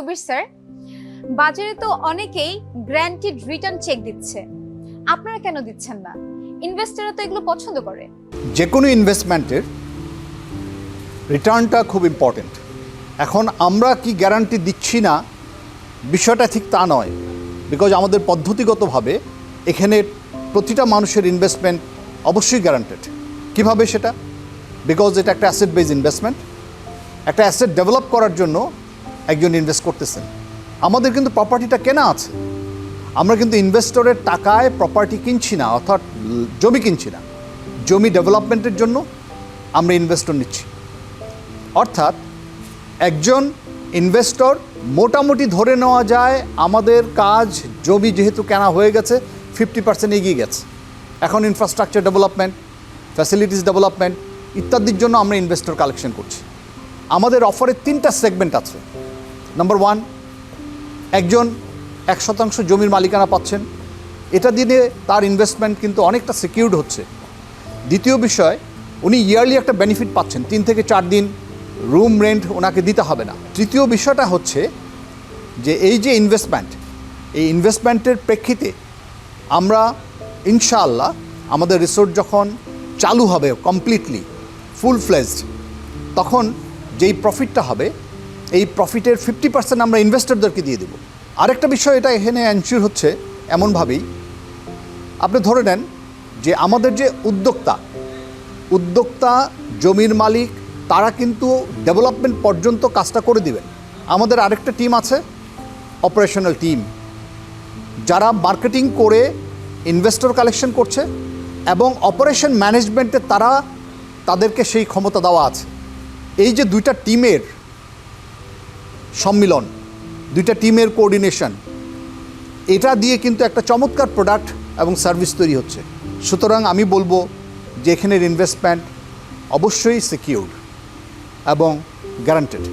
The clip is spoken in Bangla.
কবির স্যার, বাজারে তো অনেকেই গ্যারান্টিড রিটার্ন চেক দিচ্ছে, আপনারা কেন দিচ্ছেন না? ইনভেস্টররা তো এগুলো পছন্দ করে। যে কোনো ইনভেস্টমেন্টের রিটার্নটা খুব ইম্পর্টেন্ট। এখন আমরা কি গ্যারান্টি দিচ্ছি না বিষয়টা ঠিক তা নয়, বিকজ আমাদের পদ্ধতিগতভাবে এখানে প্রতিটা মানুষের ইনভেস্টমেন্ট অবশ্যই গ্যারান্টেড। কিভাবে সেটা? বিকজ এটা একটা অ্যাসেট বেজ ইনভেস্টমেন্ট। একটা অ্যাসেট ডেভেলপ করার জন্য একজন ইনভেস্ট করতেছেন। আমাদের কিন্তু প্রপার্টিটা কেনা আছে, আমরা কিন্তু ইনভেস্টরের টাকায় প্রপার্টি কিনছি না, অর্থাৎ জমি কিনছি না। জমি ডেভেলপমেন্টের জন্য আমরা ইনভেস্টর নিচ্ছি। অর্থাৎ একজন ইনভেস্টর মোটামুটি ধরে নেওয়া যায় আমাদের কাজ জমি যেহেতু কেনা হয়ে গেছে 50% এগিয়ে গেছে। এখন ইনফ্রাস্ট্রাকচার ডেভেলপমেন্ট, ফ্যাসিলিটিস ডেভেলপমেন্ট ইত্যাদির জন্য আমরা ইনভেস্টর কালেকশন করছি। আমাদের অফারে 3টা সেগমেন্ট আছে। নাম্বার 1, একজন 100% জমির মালিকানা পাচ্ছেন, এটা দিয়ে তার ইনভেস্টমেন্ট কিন্তু অনেকটা সিকিউরড হচ্ছে। দ্বিতীয় বিষয়, উনি ইয়ারলি একটা বেনিফিট পাচ্ছেন, 3 থেকে 4 দিন রুম রেন্ট ওনাকে দিতে হবে না। তৃতীয় বিষয়টা হচ্ছে যে এই যে ইনভেস্টমেন্ট, এই ইনভেস্টমেন্টের প্রেক্ষিতে আমরা ইনশাআল্লাহ আমাদের রিসোর্ট যখন চালু হবে কমপ্লিটলি ফুল ফ্লেজড, তখন যেই প্রফিটটা হবে এই প্রফিটের 50% আমরা ইনভেস্টরদেরকে দিয়ে দেব। আরেকটা বিষয় এটা এখানে এনশিওর হচ্ছে এমনভাবেই, আপনি ধরে নেন যে আমাদের যে উদ্যোক্তা জমির মালিক তারা কিন্তু ডেভেলপমেন্ট পর্যন্ত কাজটা করে দিবেন। আমাদের আরেকটা টিম আছে, অপারেশনাল টিম, যারা মার্কেটিং করে ইনভেস্টর কালেকশন করছে এবং অপারেশন ম্যানেজমেন্টে তাদেরকে সেই ক্ষমতা দেওয়া আছে। এই যে 2টা টিমের সম্মিলন, 2টা টিমের কোঅর্ডিনেশন, এটা দিয়ে কিন্তু একটা চমৎকার প্রোডাক্ট এবং সার্ভিস তৈরি হচ্ছে। সুতরাং আমি বলবো যে এখানের ইনভেস্টমেন্ট অবশ্যই সিকিউরড এবং গ্যারান্টেড।